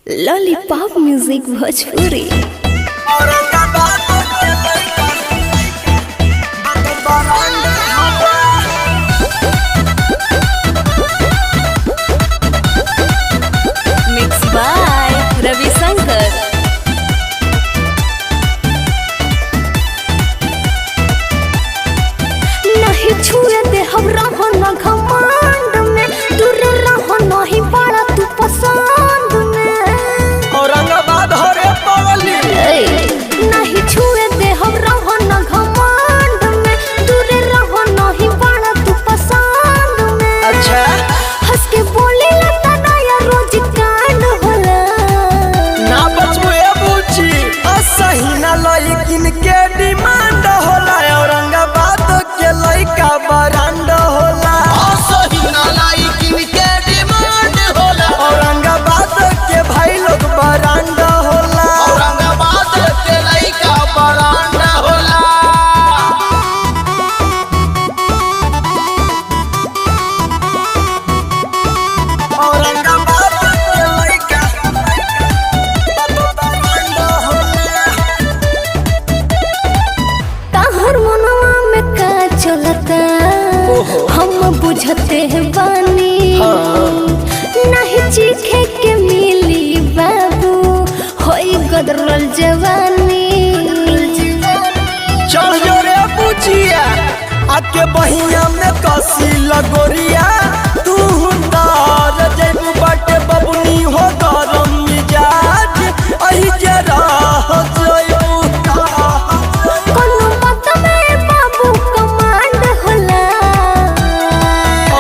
Lollipop music Bhojpuri. Mix by Ravishankar. नहीं छुए दे हम रहो न घमंड में, दूर रहो नहीं पड़ा तू पसंद में। औरंगाबाद हरे पगली नहीं छुए दे हम रहो न घमंड में, दूर रहो नहीं पड़ा तू पसंद में। अच्छा हंस के बोले लता नया रोज कांड होला। ना बचबे बूची असही ना लइकिन के डिमांड होला। औरंगाबाद के लइका बरांड होला। असही ना लइकिन के डिमांड होला। औरंगाबाद के भाई लोग बरांड होला। औरंगाबाद के लइका बरांड होला। औरंगाबाद के लइका बरांड होला। ताहर मनवा में का चलता हम बुझते हैं बानी। नहीं चीखे के मिली बाबू होई गदरल जवानी। चढ़ जो रे पूछिया आके बहिया में कसी लगोरिया। तू तार जैबू बाटे बबुनी हो गरम मिजाज अही जरा जैबू। कोनो बात में बाबू कमांड होला।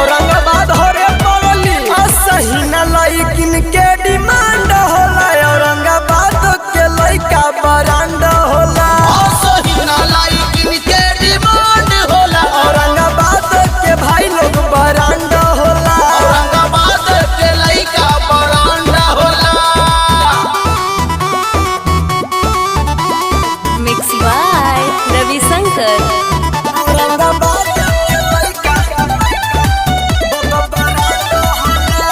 औरंगाबाद हरे पगली असही ना लइकिन के डिमांड होला। औरंगाबाद के लइका बरांड होला। असही ना लइकिन के डिमांड होला। औरंगाबाद के भाई लोग बरांड होला। औरंगाबाद के लइका बरांड होला। Mix by Ravishankar. औरंगाबाद के लइका बरांड होला।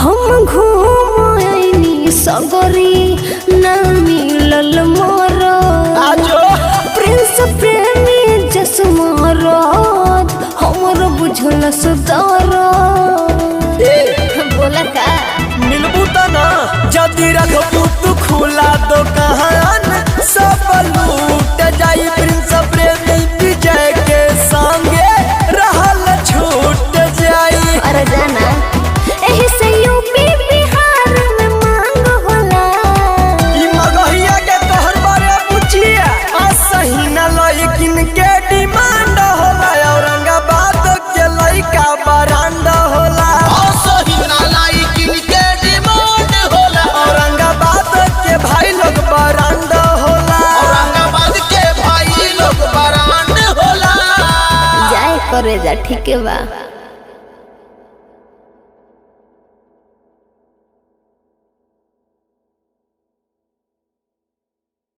हम घूमनी सगरी ना मिलल मोर। आजो प्रिंस प्रेमी जसमरद हमर बुझल सुदर। बोला का मिलबू त ना जदी रखबू तू खुला दुकान। सब लूट जाई प्रिंस प्रेमी विजय के संगे रहल छूट जाई। अरे जाना एही से यूपी बिहार में मांग होला। ई मगहिया के तोहर बारे पूछिया असही ना लइकिन के डिमांड होला। औरंगाबाद के लइका बरांड होला। असही ना लइकिन के डिमांड होला। औरंगाबाद के भाई लोग बरांड होला। औरंगाबाद के भाई लोग बरांड होला। जाए करे जा ठीक बा।